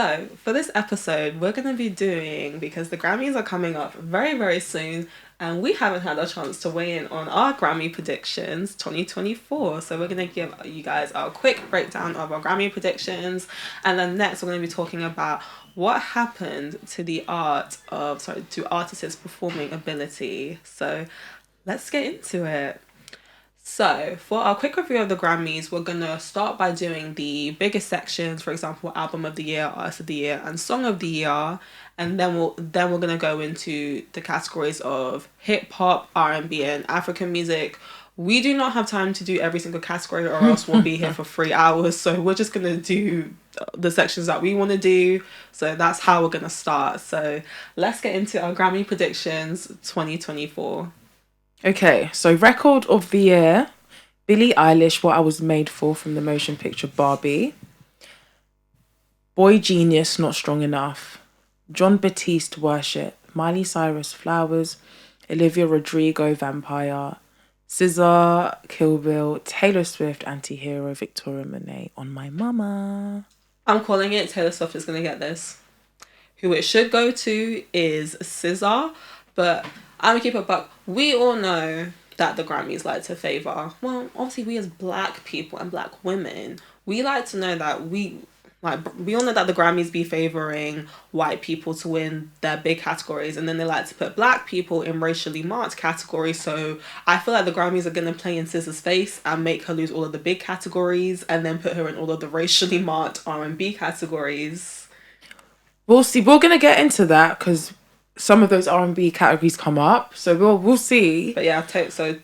So, for this episode, we're going to be doing, because the Grammys are coming up very, very soon, and we haven't had a chance to weigh in on our Grammy predictions 2024. So, we're going to give you guys a quick breakdown of our Grammy predictions, and then next, we're going to be talking about what happened to the to artists' performing ability. So, let's get into it. So, for our quick review of the Grammys, we're going to start by doing the biggest sections, for example, Album of the Year, Artist of the Year, and Song of the Year. And then we're going to go into the categories of hip hop, R&B, and African music. We do not have time to do every single category, or else we'll be here for 3 hours. So, we're just going to do the sections that we want to do. So, that's how we're going to start. So, let's get into our Grammy predictions 2024. Okay, so record of the year, Billie Eilish, What I Was Made For from the motion picture Barbie. Boy Genius, Not Strong Enough. Jon Batiste, Worship. Miley Cyrus, Flowers. Olivia Rodrigo, Vampire. SZA, Kill Bill. Taylor Swift, Anti-Hero. Victoria Monet, On My Mama. I'm calling it. Taylor Swift is going to get this. Who it should go to is SZA, but I'm gonna keep it buck. We all know that the Grammys like to favour, well, obviously we as black people and black women, we like to know that we all know that the Grammys be favouring white people to win their big categories, and then they like to put black people in racially marked categories. So I feel like the Grammys are gonna play in SZA's face and make her lose all of the big categories, and then put her in all of the racially marked R&B categories. We'll see. We're gonna get into that because some of those R&B categories come up, so we'll see. But yeah, Taylor Swift.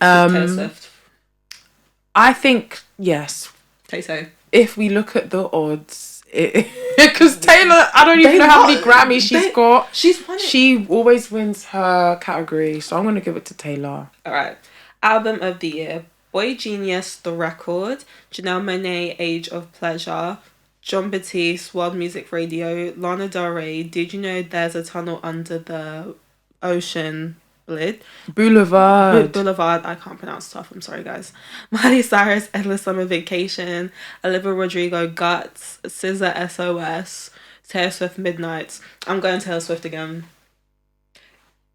I think yes. Taylor. If we look at the odds, because Taylor, I don't even know how many Grammys she's got. She always wins her category, so I'm gonna give it to Taylor. All right. Album of the year: Boy Genius, The Record. Janelle Monáe, Age of Pleasure. Jon Batiste, World Music Radio. Lana Del Rey, Did You Know There's a Tunnel Under the Ocean? Boulevard, I can't pronounce stuff, I'm sorry guys. Miley Cyrus, Endless Summer Vacation. Olivia Rodrigo, Guts. SZA, SOS. Taylor Swift, Midnight. I'm going Taylor Swift again.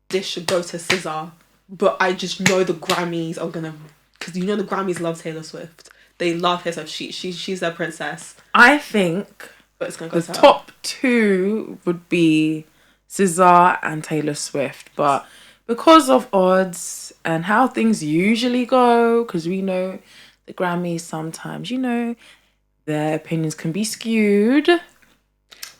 This should go to SZA, but I just know the Grammys are gonna, because you know the Grammys love Taylor Swift. They love Taylor Swift. She's their princess. I think but it's gonna go the top two would be SZA and Taylor Swift, but because of odds and how things usually go, because we know the Grammys sometimes, their opinions can be skewed.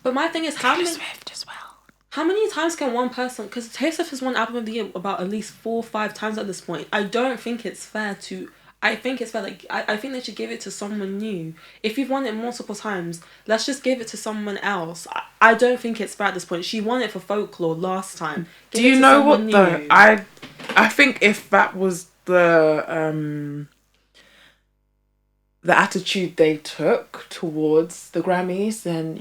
But my thing is, Swift as well. How many times can one person? Because Taylor Swift has won Album of the Year about at least 4 or 5 times at this point. I don't think it's fair to. I think it's fair. Like I think they should give it to someone new. If you've won it multiple times, let's just give it to someone else. I don't think it's fair at this point. She won it for Folklore last time. Do you know what though? I think if that was the attitude they took towards the Grammys, then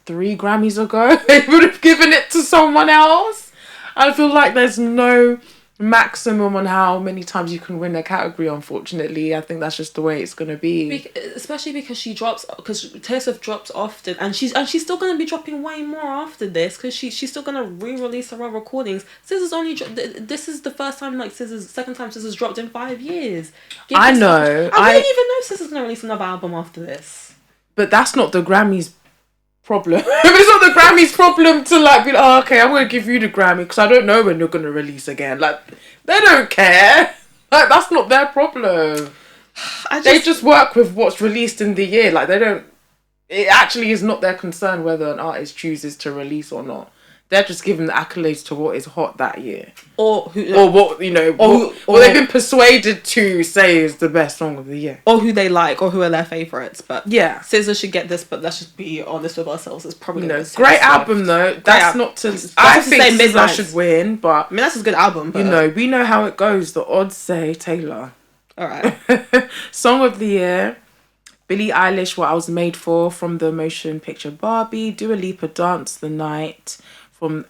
3 Grammys ago they would have given it to someone else. I feel like there's no maximum on how many times you can win a category, unfortunately. I think that's just the way it's going to be. Especially because Taylor Swift drops often, and she's still going to be dropping way more after this, because she's still going to re-release her own recordings. SZA's this is the first time, second time SZA's dropped in 5 years. I know. I didn't even know SZA's going to release another album after this. But that's not the Grammys' problem. It's not the Grammys' problem to be like, oh, okay, I'm going to give you the Grammy because I don't know when you're going to release again. They don't care. That's not their problem. They just work with what's released in the year. It actually is not their concern whether an artist chooses to release or not. They're just giving the accolades to what is hot that year, or what they've been persuaded to say is the best song of the year, or who they like, or who are their favorites. But yeah, SZA should get this. But let's just be honest with ourselves. It's probably great album though. That's not to. I think SZA should win, but that's a good album. But we know how it goes. The odds say Taylor. All right. Song of the year: Billie Eilish, What I Was Made For from the motion picture Barbie. Dua Lipa, Dance the Night from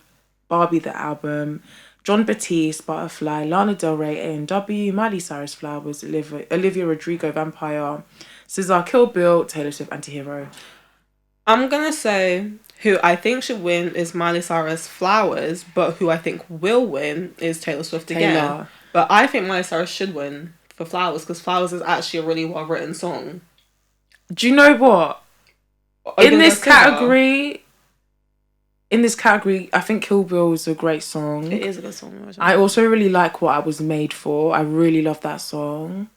Barbie the album. Jon Batiste, Butterfly. Lana Del Rey, A&W. Miley Cyrus, Flowers. Olivia Rodrigo, Vampire. SZA, Kill Bill. Taylor Swift, Anti-Hero. I'm gonna say Who I think should win is Miley Cyrus Flowers, but who I think will win is Taylor Swift again. Taylor. But I think Miley Cyrus should win for Flowers because Flowers is actually a really well written song. Do you know what? In this category, I think Kill Bill is a great song. It is a good song. I also really like What I Was Made For. I really love that song.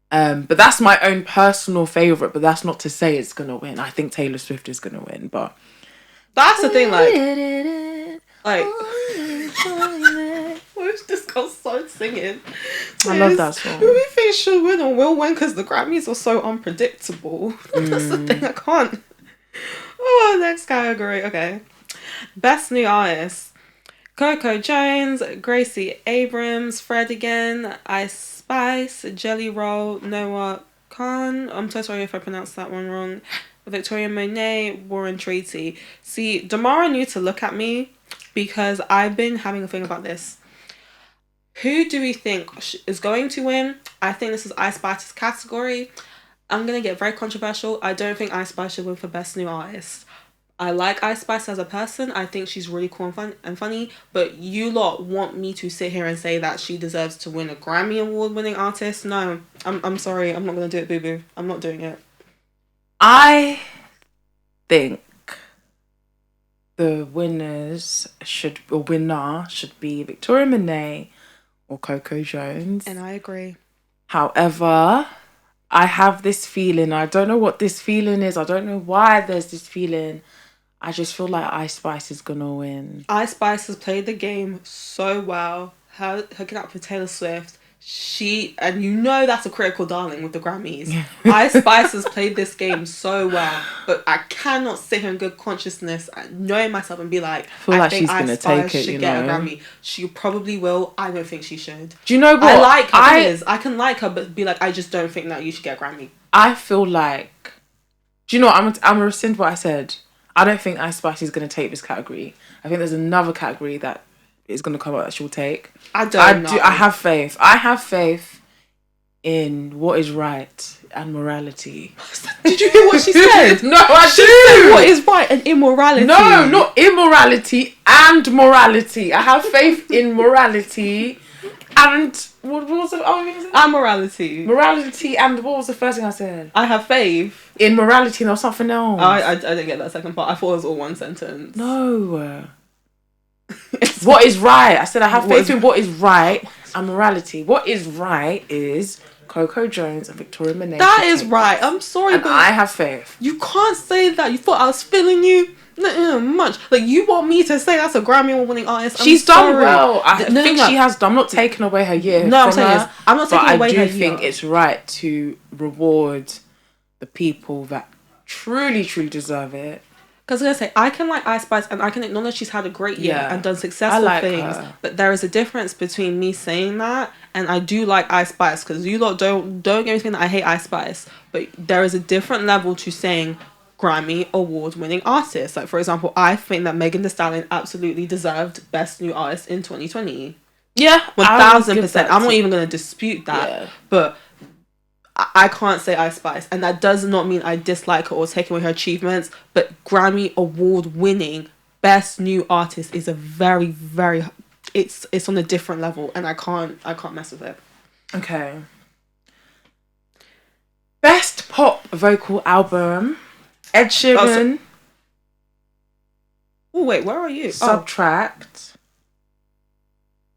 But that's my own personal favourite, but that's not to say it's gonna win. I think Taylor Swift is gonna win, but that's the thing, who's this girl started singing? I love that song. Who do you think should win or will win? Because the Grammys are so unpredictable. That's the thing, I can't. Oh, next category, okay. Best New Artist. Coco Jones, Gracie Abrams, Fred again, Ice Spice, Jelly Roll, Noah Khan. I'm so sorry if I pronounced that one wrong. Victoria Monet, Warren Treaty. See, Damara knew to look at me because I've been having a thing about this. Who do we think is going to win? I think this is Ice Spice's category. I'm going to get very controversial. I don't think Ice Spice should win for Best New Artist. I like Ice Spice as a person. I think she's really cool and funny. But you lot want me to sit here and say that she deserves to win a Grammy Award-winning artist? No. I'm sorry. I'm not going to do it, boo-boo. I'm not doing it. I think the winner should be Victoria Monet or Coco Jones. And I agree. However, I have this feeling. I don't know what this feeling is. I don't know why there's this feeling. I just feel like Ice Spice is gonna win. Ice Spice has played the game so well. Her hooking up with Taylor Swift. And you know that's a critical darling with the Grammys. Ice Spice has played this game so well, but I cannot sit here in good consciousness and knowing myself and be like, I think Ice Spice should get a Grammy. She probably will. I don't think she should. Do you know what? I like her. I can like her, but be like, I just don't think that you should get a Grammy. I feel like, do you know what? I'm gonna rescind what I said. I don't think Ice Spice is gonna take this category. I think there's another category that is going to come out that she'll take. I have faith. I have faith in what is right and morality. Did you hear what she said? No, I she said what is right and immorality. No, not immorality and morality. I have faith in morality and what was the other thing? And morality. Morality and what was the first thing I said? I have faith in morality and there was something else. I didn't get that second part. I thought it was all one sentence. No. What is right? I said I have faith in what is right and morality. What is right is Coco Jones and Victoria Monet. That is right. I'm sorry, and but I have faith. You can't say that. You thought I was feeling you. Much. Like, you want me to say that's a Grammy Award-winning artist? She's done well. I think she has done. I'm not taking away her year. No, I'm saying is, I'm not taking away her year. I do think it's right to reward the people that truly, truly deserve it. Because I was going to say, I can like Ice Spice and I can acknowledge she's had a great year and done successful things. Her. But there is a difference between me saying that and I do like Ice Spice. Because you lot don't get me thinking that I hate Ice Spice. But there is a different level to saying Grammy Award-winning artist. Like, for example, I think that Megan Thee Stallion absolutely deserved Best New Artist in 2020. Yeah. 1000%. I'm not even going to dispute that. Yeah. But I can't say Ice Spice, and that does not mean I dislike her or take away her achievements, but Grammy Award-winning Best New Artist is a very, very... It's on a different level, and I can't mess with it. Okay. Best Pop Vocal Album. Ed Sheeran. Oh, wait, where are you? Subtract.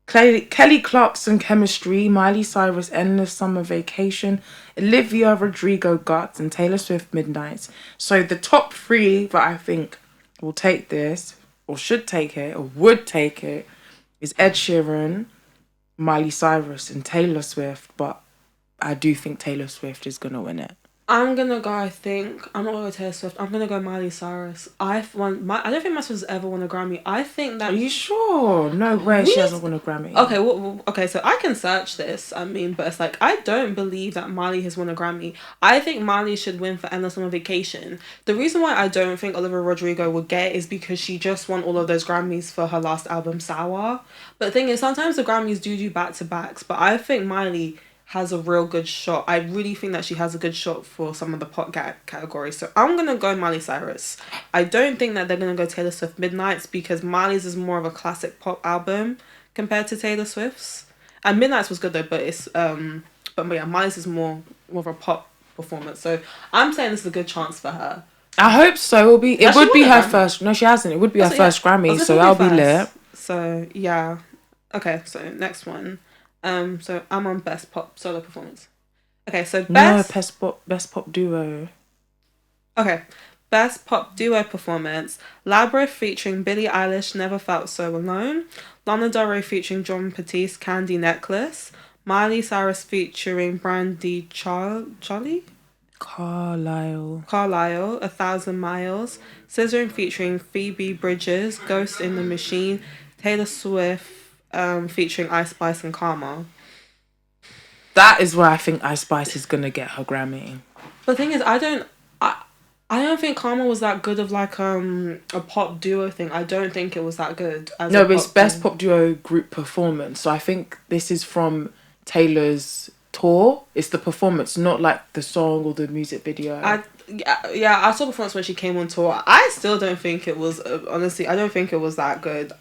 Kelly Clarkson, Chemistry, Miley Cyrus, Endless Summer Vacation, Olivia Rodrigo, Guts, and Taylor Swift, Midnights. So the top three that I think will take this, or should take it, or would take it, is Ed Sheeran, Miley Cyrus, and Taylor Swift. But I do think Taylor Swift is going to win it. I'm going to go, I'm not going to go Taylor Swift. I'm going to go Miley Cyrus. I don't think Miley Cyrus has ever won a Grammy. I think that... Are you sure? No way she hasn't won a Grammy. Okay, okay, so I can search this. But it's like, I don't believe that Miley has won a Grammy. I think Miley should win for Endless Summer Vacation. The reason why I don't think Olivia Rodrigo would get is because she just won all of those Grammys for her last album, Sour. But the thing is, sometimes the Grammys do back-to-backs. But I think Miley has a real good shot. I really think that she has a good shot for some of the pop categories. So I'm gonna go Miley Cyrus. I don't think that they're gonna go Taylor Swift Midnights because Miley's is more of a classic pop album compared to Taylor Swift's. And Midnights was good though, but Miley's is more of a pop performance. So I'm saying this is a good chance for her. I hope so. It would be her first. No, she hasn't. It would be her first Grammy, so that'll be lit. So yeah, okay. So next one. So I'm on best pop solo performance. Okay, so best pop duo. Okay, best pop duo performance: Labyrinth featuring Billie Eilish, Never Felt So Alone; Lana Del Rey featuring Jon Batiste, Candy Necklace; Miley Cyrus featuring Brandy Carlisle, 1,000 Miles; Scissoring featuring Phoebe Bridgers, Ghost in the Machine; Taylor Swift featuring Ice Spice and Karma. That is where I think Ice Spice is gonna get her Grammy. But the thing is, I don't think Karma was that good of like a pop duo thing. I don't think it was that good. No, but it's best pop duo group performance. So I think this is from Taylor's tour. It's the performance, not like the song or the music video. I saw performance when she came on tour. I still don't think it was honestly. I don't think it was that good.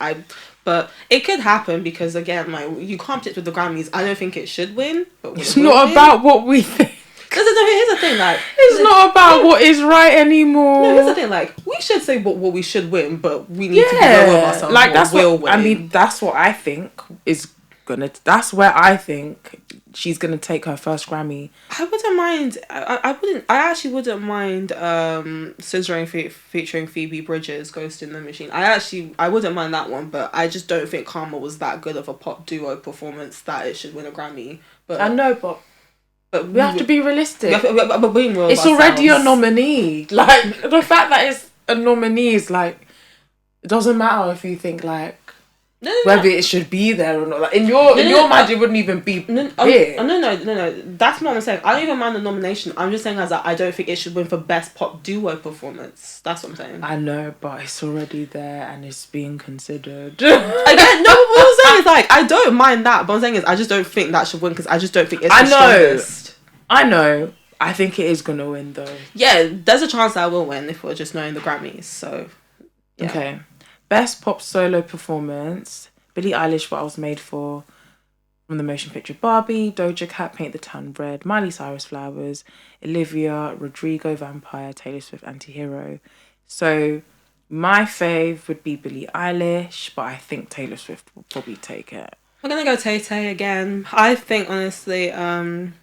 But it could happen because again, like you can't predict with the Grammys. I don't think it should win. But it's not about what we think. Here's the thing, like it's not about what is right anymore. No, here's the thing, like we should say what we should win, but we need to be aware of ourselves. Like that's what win. I mean. That's what I think is gonna. That's where I think she's gonna take her first Grammy. I wouldn't mind. I actually wouldn't mind. Scissoring featuring Phoebe Bridgers, Ghost in the Machine. I wouldn't mind that one, but I just don't think Karma was that good of a pop duo performance that it should win a Grammy. But I know, but we have to be realistic. But being real, it's already a nominee. Like the fact that it's a nominee is like it doesn't matter if you think like. Whether it should be there or not. Like in your mind, it wouldn't even be here. No. That's not what I'm saying. I don't even mind the nomination. I'm just saying as that I don't think it should win for best pop duo performance. That's what I'm saying. I know, but it's already there and it's being considered. Again, no. What I'm saying is like I don't mind that, but what I'm saying is I just don't think that should win because I just don't think it's the strongest. I know. I think it is gonna win though. Yeah, there's a chance that I will win if we're just knowing the Grammys. So, yeah. Okay. Best pop solo performance: Billie Eilish, What I Was Made For, from the motion picture Barbie; Doja Cat, Paint the Town Red; Miley Cyrus, Flowers; Olivia Rodrigo, Vampire; Taylor Swift, Anti-Hero. So my fave would be Billie Eilish, but I think Taylor Swift will probably take it. I'm gonna go Tay again. I think honestly, I'm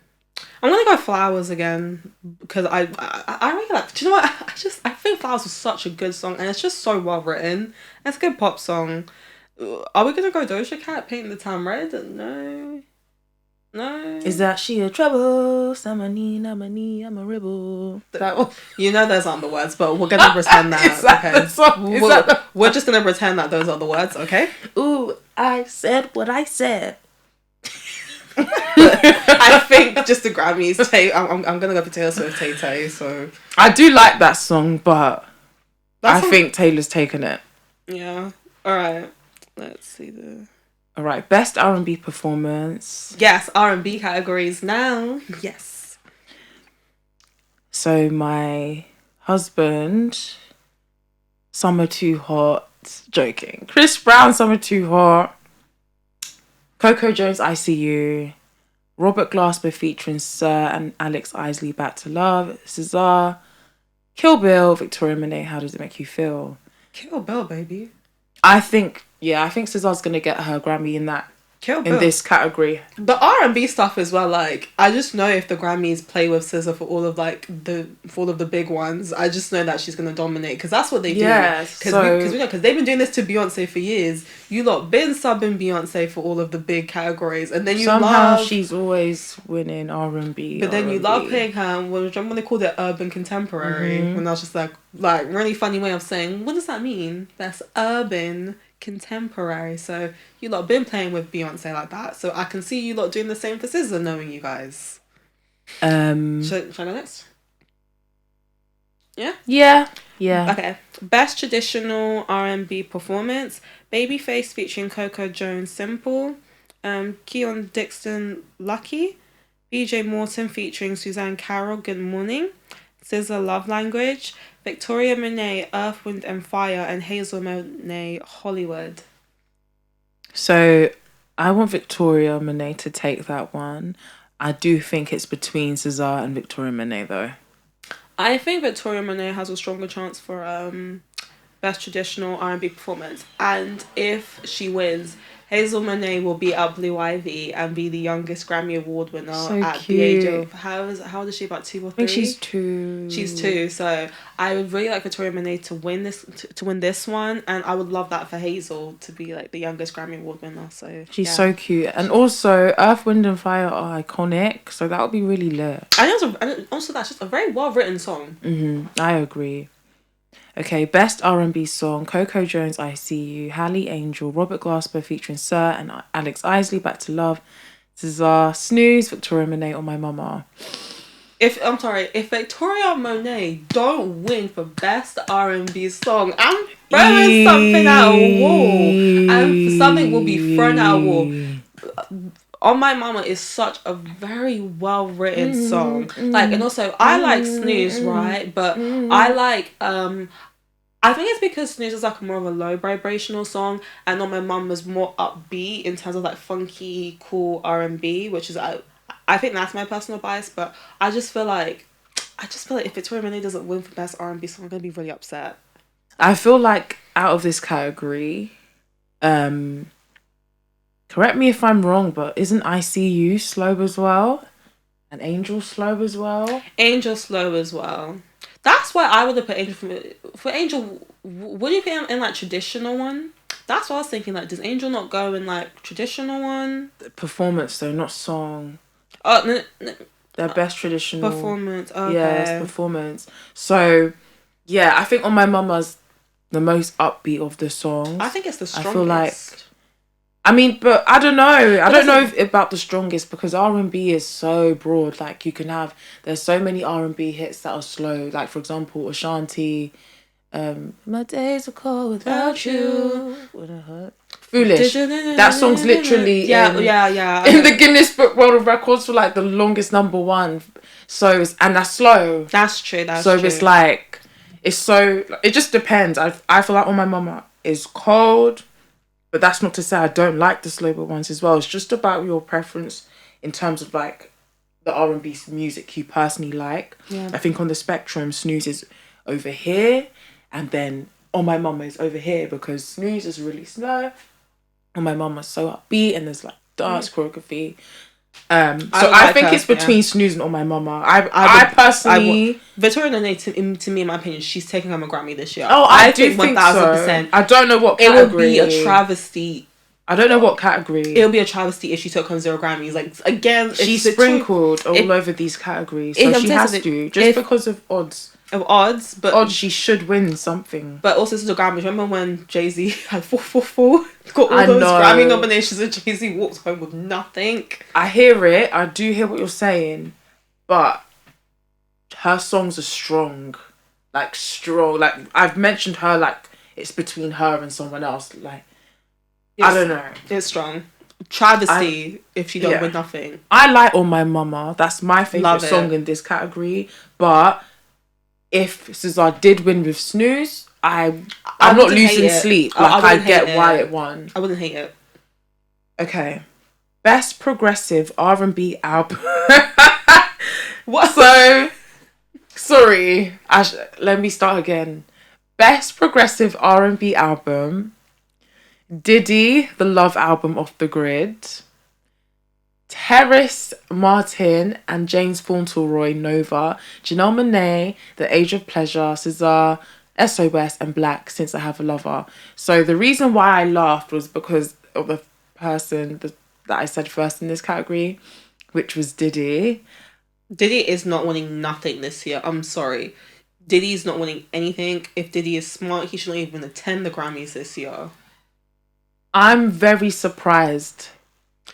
gonna go Flowers again because I really like. Do you know what? I think Flowers was such a good song and it's just so well written. It's a good pop song. Are we gonna go Doja Cat, Paint the Town Red? No. Is that she a trouble? I'm a rebel. You know those aren't the words, but we're gonna pretend that. Is that okay. The song? We're just gonna pretend that those are the words. Okay. Ooh, I said what I said. I think just the Grammys. I'm gonna go for Taylor Swift, Tay. So I do like that song, but I think Taylor's taken it. Yeah. All right. Let's see All right. Best R&B performance. Yes, R&B categories now. Yes. So my husband, Summer Too Hot. Joking. Chris Brown, Summer Too Hot. Coco Jones, I See You. Robert Glasper featuring Sir and Alex Isley, Back to Love. SZA. Kill Bill, Victoria Monet, How Does It Make You Feel? Kill Bill, baby. I think SZA's going to get her Grammy in this category. The R&B stuff as well, like, I just know if the Grammys play with SZA for all of the big ones, I just know that she's going to dominate, because that's what they do. Yes. Because they've been doing this to Beyonce for years. You lot been subbing Beyonce for all of the big categories, and then she's always winning R&B. But then you love playing her, when they called it urban contemporary, when I was just like really funny way of saying, what does that mean? That's urban contemporary. So you lot been playing with Beyonce like that, so I can see you lot doing the same for SZA, knowing you guys. Should I go next? Yeah. Okay. Best traditional R&B performance: Babyface featuring Coco Jones, Simple; Keon Dixon, Lucky; BJ Morton featuring Suzanne Carroll, Good Morning. SZA, Love Language. Victoria Monet, Earth, Wind and Fire. And Hazel Monet, Hollywood. So I want Victoria Monet to take that one. I do think it's between SZA and Victoria Monet though. I think Victoria Monet has a stronger chance for best traditional R&B performance, and if she wins, Hazel Monet will beat out Blue Ivy and be the youngest Grammy Award winner at the age of how old is she, about 2 or 3? I think she's 2. She's 2, so I would really like Victoria Monet to win this one, and I would love that for Hazel to be like the youngest Grammy Award winner. So she's so cute, and also Earth, Wind and Fire are iconic, so that would be really lit. And also that's just a very well written song. I agree. Okay, best R&B song: Coco Jones, I See You, Hallie Angel, Robert Glasper featuring Sir and 𝐿𝐼𝐓𝐇, Back to Love, SZA, Snooze, Victoria Monet, or My Mama. If Victoria Monet don't win for best R&B song, I'm throwing something at a wall, and something will be thrown at a wall. On My Mama is such a very well written song. Like, and also I like Snooze, right? But I like I think it's because Snooze is like more of a low vibrational song, and On My Mama's more upbeat in terms of like funky, cool R&B, which is I think that's my personal bias. But I just feel like if Victoria Monet doesn't win for best R&B song, I'm gonna be really upset. I feel like out of this category, correct me if I'm wrong, but isn't I See You slow as well? And Angel slow as well? Angel slow as well. That's why I would have put Angel for Angel. Would you put him in like traditional one? That's what I was thinking. Like, does Angel not go in like traditional one? Performance though, not song. Oh, no. Their best traditional performance. Okay. Yes, performance. So, yeah, I think On My Mama's the most upbeat of the songs. I think it's the strongest. I feel like, I mean, but I don't know. I don't know about the strongest, because R&B is so broad. Like, there's so many R&B hits that are slow. Like, for example, Ashanti, My Days Are Cold Without You. Would it hurt? Foolish. That song's literally in the Guinness Book World of Records for like the longest #1. So and that's slow. That's true. So it's like, it just depends. I feel like On My Mama is cold, but that's not to say I don't like the slower ones as well. It's just about your preference in terms of like the R&B music you personally like. Yeah. I think on the spectrum, Snooze is over here, and then On My Mama is over here, because Snooze is really slow. On My Mama's so upbeat, and there's like dance choreography. So I think it's between Snooze and On My Mama. I personally, Victoria Monet, to me, in my opinion, she's taking home a Grammy this year. Oh, I do think 1000%. So. I don't know what category. It would be a travesty. I don't know what category. It would be a travesty if she took home 0 Grammys. Like, again, she's sprinkled all over these categories, so she has to, just because of odds. But she should win something. But also, this is a Grammy. Remember when Jay-Z had 444? Got all those Grammy nominations, and Jay-Z walked home with nothing. I hear it. I do hear what you're saying, but her songs are strong. Like, I've mentioned her like it's between her and someone else. Like, I don't know. It's strong. Travesty if she don't win nothing. I like On My Mama. That's my favourite song in this category. But if SZA did win with Snooze, I'm not losing sleep. Like, I get why it won. I wouldn't hate it. Okay. Best progressive R&B album. What? So, sorry. Let me start again. Best progressive R&B album: Diddy, The Love Album, Off the Grid; Terrace Martin and James Fauntleroy, Nova; Janelle Monáe, The Age of Pleasure; SZA, SOS, and Black, Since I Have a Lover. So the reason why I laughed was because of the person that I said first in this category, which was Diddy. Diddy is not winning nothing this year. I'm sorry. Diddy's not winning anything. If Diddy is smart, he shouldn't even attend the Grammys this year. I'm very surprised.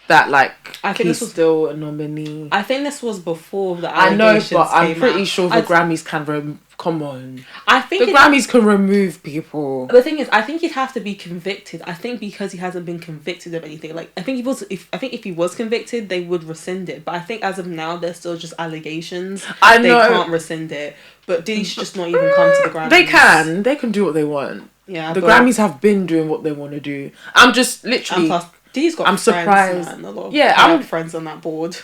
that like I think he's this was still a nominee. I think this was before the I know, allegations but I'm came pretty out. sure the Grammys can come on. I think The Grammys can remove people. the thing is, I think he'd have to be convicted. I think because he hasn't been convicted of anything. Like I think if he was convicted, they would rescind it. But I think as of now, there's still just allegations. I know. They can't rescind it. But Diddy should just not even come to the Grammys. They can do what they want. Yeah, the Grammys have been doing what they want to do. I'm just literally. And plus, Diddy's got. I'm surprised. Man, a lot of I'm friends on that board.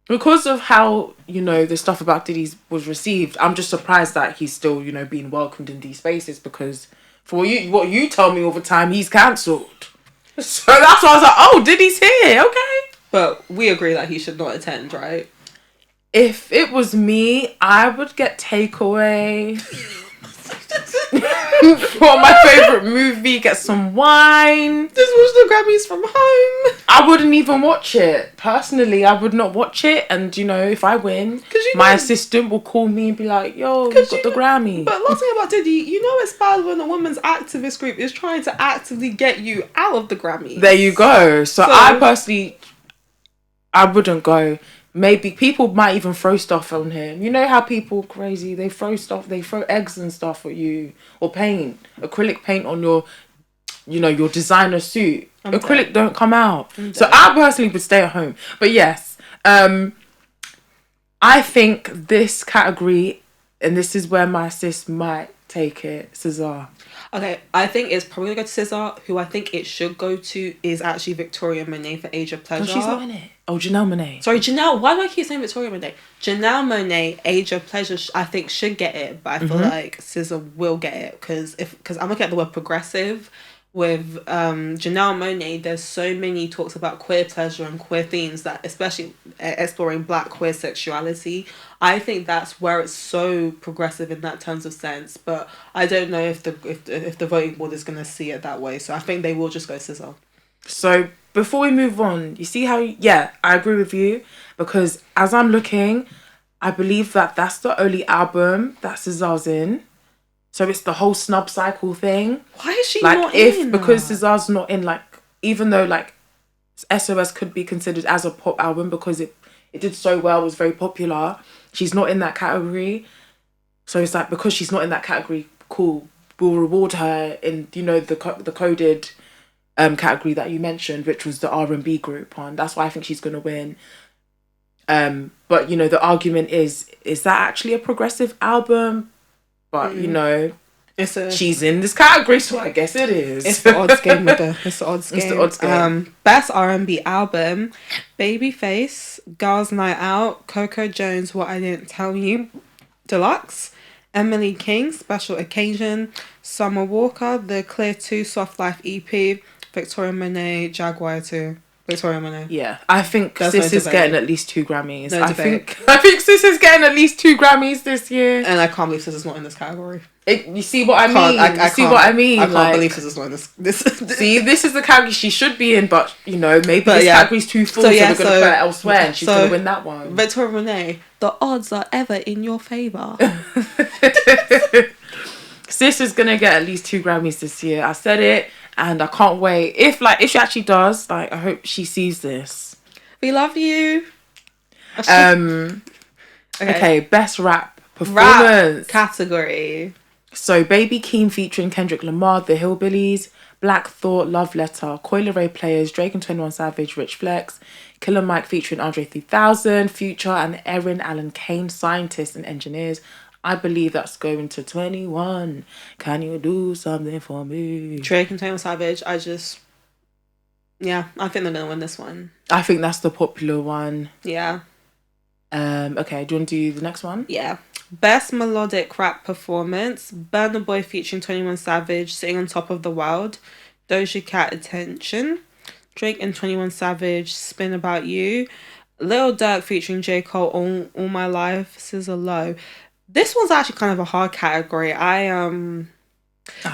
Because of how, the stuff about Diddy's was received, I'm just surprised that he's still, being welcomed in these spaces, because for what you tell me all the time, he's cancelled. So that's why I was like, oh, Diddy's here, okay. But we agree that he should not attend, right? If it was me, I would get takeaway. For my favourite movie, get some wine. Just watch the Grammys from home. I wouldn't even watch it. Personally, I would not watch it. And, if I win, my assistant will call me and be like, yo, you got the Grammy. But last thing about Diddy, it's bad when a woman's activist group is trying to actively get you out of the Grammys. There you go. So I personally, I wouldn't go. Maybe people might even throw stuff on him. You know how people crazy, they throw eggs and stuff at you, or acrylic paint on your designer suit. Acrylic don't come out. So I personally would stay at home. But yes, I think this category, and this is where my sis might take it, 𝐂𝐓. Okay, I think it's probably going to go to 𝐂𝐓. Who I think it should go to is actually Victoria Monet for Age of Pleasure. Oh, she's not in it. Oh, Janelle Monáe. Sorry, Janelle. Why do I keep saying Victoria Monet? Janelle Monáe, Age of Pleasure, I think should get it, but I feel like 𝐂𝐓 will get it because I'm looking at the word progressive. With Janelle Monáe, there's so many talks about queer pleasure and queer themes, that especially exploring Black queer sexuality. I think that's where it's so progressive in that terms of sense. But I don't know if the voting board is going to see it that way. So I think they will just go 𝐂𝐓. So before we move on, you see how I agree with you, because as I'm looking, I believe that that's the only album that 𝐂𝐓's in. So it's the whole snub cycle thing. Why is she not in? Because 𝐂𝐓's not in, even though SOS could be considered as a pop album because it did so well, it was very popular, she's not in that category. So it's because she's not in that category, cool, we'll reward her in the coded category that you mentioned, which was the R&B group one. That's why I think she's gonna win. But the argument is that actually a progressive album? But she's in this category, so I guess it is. It's the odds game with her. It's the odds game. Best R&B album: Babyface, Girls Night Out, Coco Jones, What I Didn't Tell You, Deluxe, Emily King, Special Occasion, Summer Walker, The Clear 2 Soft Life EP, Victoria Monet, Jaguar 2. Victoria Monet. Yeah, I think sis is getting at least 2 Grammys. No I think sis is getting at least 2 Grammys this year. And I can't believe sis is not in this category. You see what I mean? I see what I mean? I can't believe sis is not in this. See, this is the category she should be in, but maybe this category's too full, so we're gonna put her elsewhere, and she's gonna win that one. Victoria Monet, the odds are ever in your favour. Sis is gonna get at least 2 Grammys this year. I said it. And I can't wait. If she actually does, I hope she sees this. We love you. Okay, best rap performance. Rap category. So Baby Keem featuring Kendrick Lamar, The Hillbillies, Black Thought, Love Letter, Coi Leray Players, Drake and 21 Savage, Rich Flex, Killer Mike featuring Andre 3000, Future and Erin Allen Kane, Scientists and Engineers. I believe that's going to 21. Can you do something for me? Drake and 21 Savage. I think they're gonna win this one. I think that's the popular one. Yeah. Okay, do you want to do the next one? Yeah. Best melodic rap performance: Burna Boy featuring 21 Savage, Sitting on Top of the World, Doja Cat, Attention, Drake and 21 Savage, Spin About You, Lil Durk featuring J. Cole, All My Life, 𝐶ZA Low. This one's actually kind of a hard category. I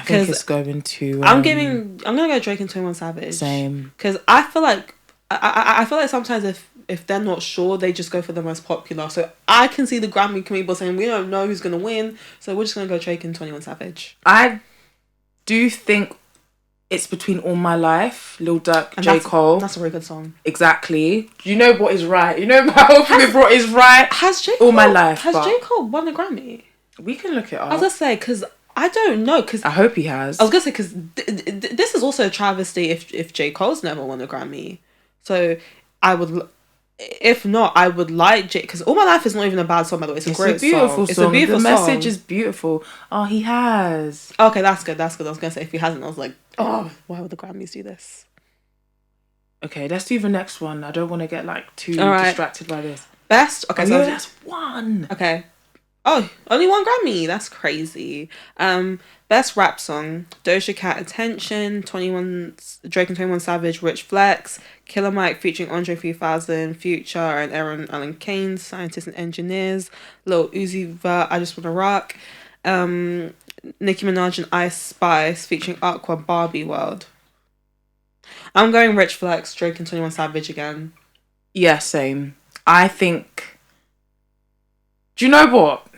think it's going to. I'm gonna go Drake and 21 Savage. Same. Because I feel like I feel like sometimes if they're not sure, they just go for the most popular. So I can see the Grammy committee saying we don't know who's gonna win, so we're just gonna go Drake and 21 Savage. I do think it's between All My Life, Lil Durk, And J. Cole. That's a really good song. Exactly. You know what is right. You know my whole thing with what is right. Has J. Cole, All My Life. Has J. Cole won a Grammy? We can look it up. I was gonna say, because I don't know, because I hope he has. I was gonna say, because this is also a travesty if J. Cole's never won a Grammy. So I would, if not, I would like J. Because All My Life is not even a bad song, by the way. It's a great beautiful song. song. It's a beautiful the song. message is beautiful. Oh, he has. Okay, that's good. That's good. I was gonna say, if he hasn't, I was like, oh, why would the Grammys do this? Okay, let's do the next one. I don't want to get like too distracted by this. Best. Okay, so that's one. Okay. Oh, only one Grammy. That's crazy. Best rap song: Doja Cat, Attention, 21 Drake and 21 Savage, Rich Flex, Killer Mike featuring Andre 3000, Future and Aaron Allen Kane, Scientists and Engineers, Lil Uzi Vert, I Just Wanna Rock, Nicki Minaj and Ice Spice featuring Aqua, Barbie World. I'm going Rich Flex, Drake and 21 Savage again. Yeah, same. I think. Do you know what?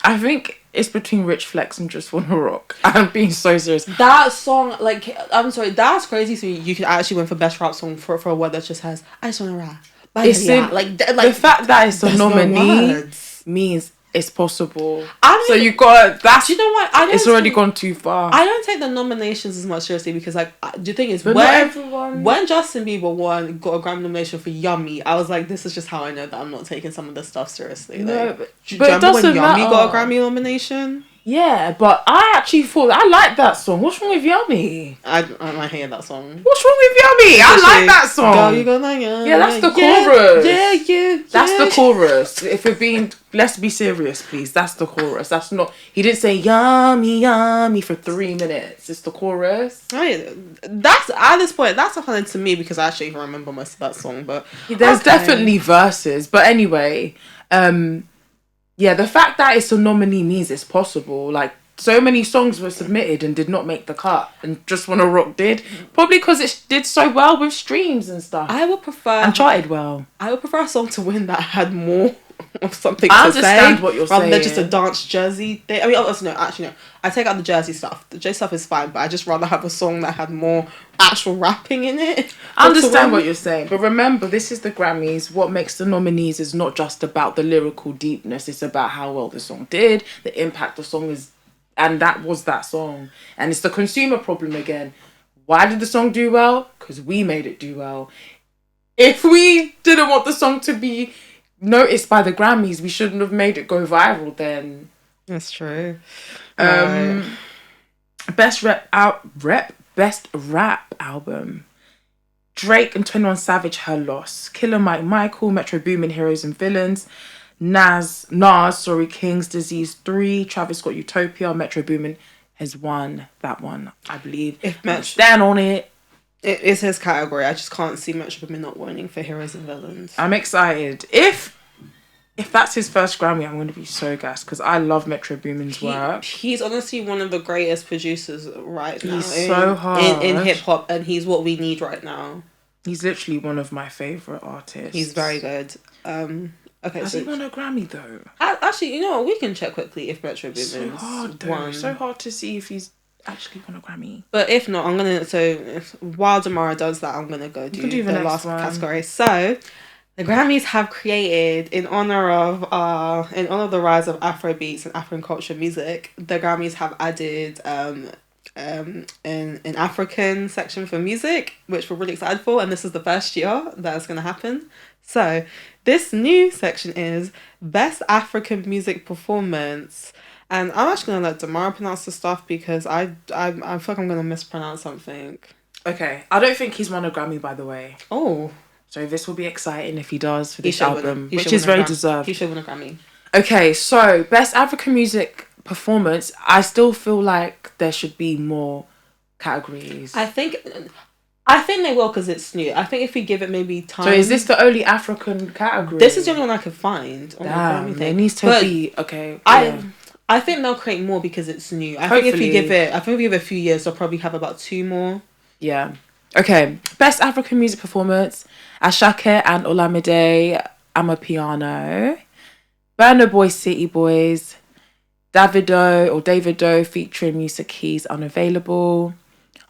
I think it's between Rich Flex and Just Wanna Rock. I'm being so serious. That song, like, I'm sorry, that's crazy to me. You could actually win for best rap song for a word that just has I just wanna rap. It's like the fact that it's a nominee means it's possible. So you got that's. Do you know what? It's already gone too far. I don't take the nominations as much seriously because, like, the thing is, but when Justin Bieber got a Grammy nomination for Yummy, I was like, this is just how I know that I'm not taking some of this stuff seriously. No, like, but do you remember it doesn't when Yummy matter. got a Grammy nomination? Yeah, but I actually thought I like that song. What's wrong with Yummy? I hate that song. What's wrong with Yummy? I like that song. Girl, you go like, yeah, that's the chorus. Yeah. That's the chorus. If we're being, let's be serious, please. That's the chorus. That's not. He didn't say yummy, yummy for 3 minutes. It's the chorus. Right. That's at this point. That's offending to me because I actually even remember most of that song. But there's definitely verses. But anyway, yeah, the fact that it's a nominee means it's possible. Like, so many songs were submitted and did not make the cut, and Just Wanna Rock did. Probably because it did so well with streams and stuff. I would prefer... And charted well. I would prefer a song to win that had more of something I to understand say, what you're rather saying. than just a dance jersey thing. I mean, no. I take out the jersey stuff. The J stuff is fine, but I just rather have a song that had more actual rapping in it. I understand what you're saying, but remember, this is the Grammys. What makes the nominees is not just about the lyrical deepness. It's about how well the song did, the impact the song is, and that was that song. And it's the consumer problem again. Why did the song do well? Because we made it do well. If we didn't want the song to be noticed by the Grammys, we shouldn't have made it go viral then. That's true. Best rap album. Drake and 21 Savage, Her Loss. Killer Mike, Michael, Metro Boomin, Heroes and Villains. Nas, King's Disease 3. Travis Scott, Utopia. Metro Boomin has won that one, I believe. Stand on it. It is his category. I just can't see Metro Boomin not winning for Heroes and Villains. I'm excited. If that's his first Grammy, I'm going to be so gassed because I love Metro Boomin's work. He's honestly one of the greatest producers right now. He's so hard. In hip-hop, and he's what we need right now. He's literally one of my favourite artists. He's very good. Okay, Has he won a Grammy though? Actually, you know what? We can check quickly if Metro Boomin's so hard though. won. So hard to see if he's actually won a Grammy. But if not, I'm gonna. So while Damara does that, I'm gonna go do the last category. So the Grammys have created in honor of the rise of Afrobeats and African culture music. The Grammys have added an African section for music, which we're really excited for, and this is the first year that's gonna happen. So this new section is Best African Music Performance. And I'm actually going to let Damara pronounce the stuff because I feel like I'm going to mispronounce something. Okay. I don't think he's won a Grammy, by the way. Oh. So this will be exciting if he does for this album, which is very deserved. He should win a Grammy. Okay, so Best African Music Performance. I still feel like there should be more categories. I think they will because it's new. I think if we give it maybe time. So is this the only African category? This is the only one I could find. On Damn, the Grammy there needs to be okay. I think they'll create more because it's new. I think if we give it a few years, they'll probably have about 2 more. Yeah. Okay. Best African Music Performance: Ashake and Olamide Amapiano, Burna Boy City Boys, Davido featuring Music Keys Unavailable,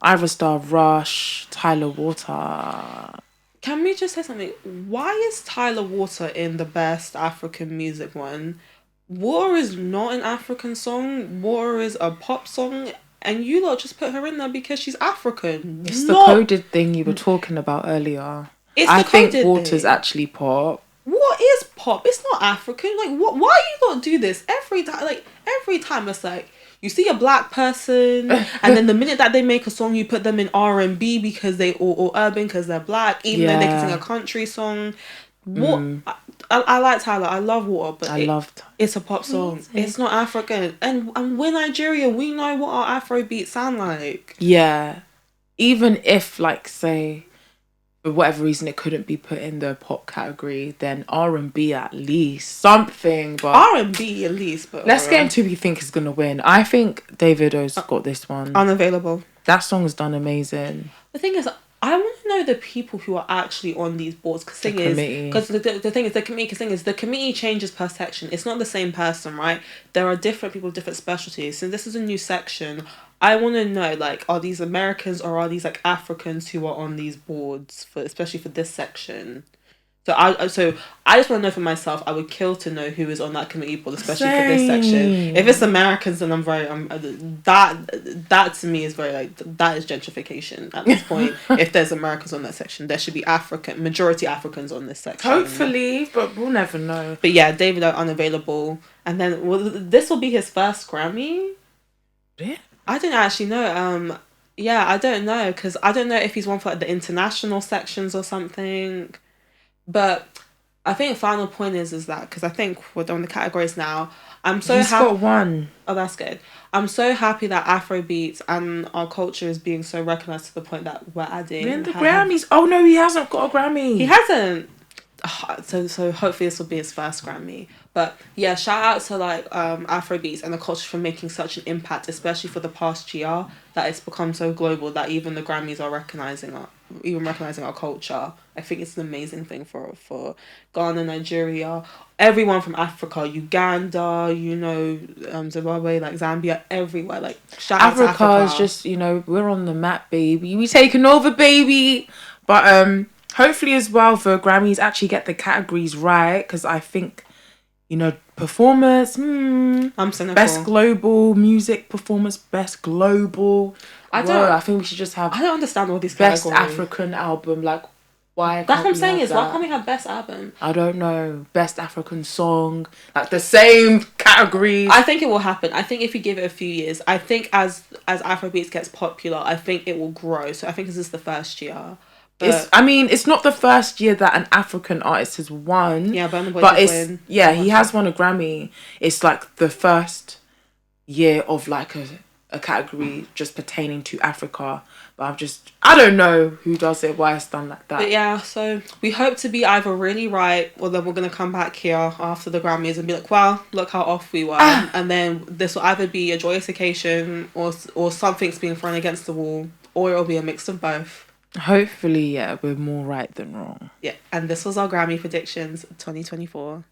𝐈IVRStar, Rush, Tyler Water. Can we just say something? Why is Tyler Water in the best African music one? Water is not an African song. Water is a pop song. And you lot just put her in there because she's African. It's the coded thing you were talking about earlier. I think Water's actually pop. What is pop? It's not African. Like, what? Why you not do this every time? Like, every time it's like you see a black person, and then the minute that they make a song, you put them in R&B because they or urban because they're black, even though they can sing a country song. What? I like Tyler. I love Water, but it's a pop song. It's not African, and we're Nigeria. We know what our Afro beats sound like. Yeah, even if, like, say, for whatever reason it couldn't be put in the pop category, then R&B at least something. But R&B at least. But let's get into who we think is gonna win. I think Davido's got this one. Unavailable. That song's done amazing. The thing is, I want to know the people who are actually on these boards. Because the thing is, the committee changes per section. It's not the same person, right? There are different people, different specialties. So this is a new section. I want to know, like, are these Americans or are these, like, Africans who are on these boards, especially for this section? So I just want to know for myself. I would kill to know who is on that committee board, especially for this section. If it's Americans, then I'm very that to me is very, like, that is gentrification at this point. If there's Americans on that section, there should be majority Africans on this section. Hopefully, but we'll never know. But yeah, Davido Unavailable, and then this will be his first Grammy. Yeah. I don't actually know. Yeah, I don't know because I don't know if he's one for, like, the international sections or something. But I think final point is that because I think we're done with the categories now. I'm so happy. He's got one. Oh, that's good. I'm so happy that Afrobeats and our culture is being so recognised to the point that we're adding. And the Grammys. Oh no, he hasn't got a Grammy. He hasn't. So hopefully this will be his first Grammy. But yeah, shout out to, like, Afrobeats and the culture for making such an impact, especially for the past year, that it's become so global that even the Grammys are recognizing our culture. I think it's an amazing thing for Ghana, Nigeria, everyone from Africa, Uganda, Zimbabwe, like Zambia, everywhere. Like, shout out to Africa. Africa is just, we're on the map, baby. We taking over, baby. But hopefully as well for Grammys actually get the categories right, because I think, performance, I'm cynical. Best global music performance, best global. I think we should just have. I don't understand all these best categories. African album. Like, why? That's what I'm saying. Why can't we have best album? I don't know. Best African song, like the same categories. I think it will happen. I think if you give it a few years, I think as Afrobeats gets popular, I think it will grow. So I think this is the first year. It's not the first year that an African artist has won. Yeah, but he has won a Grammy. It's like the first year of, like, a category just pertaining to Africa. But I don't know who does it, why it's done like that. But yeah, so we hope to be either really right, or then we're going to come back here after the Grammys and be like, well, look how off we were. And then this will either be a joyous occasion or something's being thrown against the wall, or it'll be a mix of both. Hopefully, yeah, we're more right than wrong. Yeah, and this was our Grammy predictions 2024.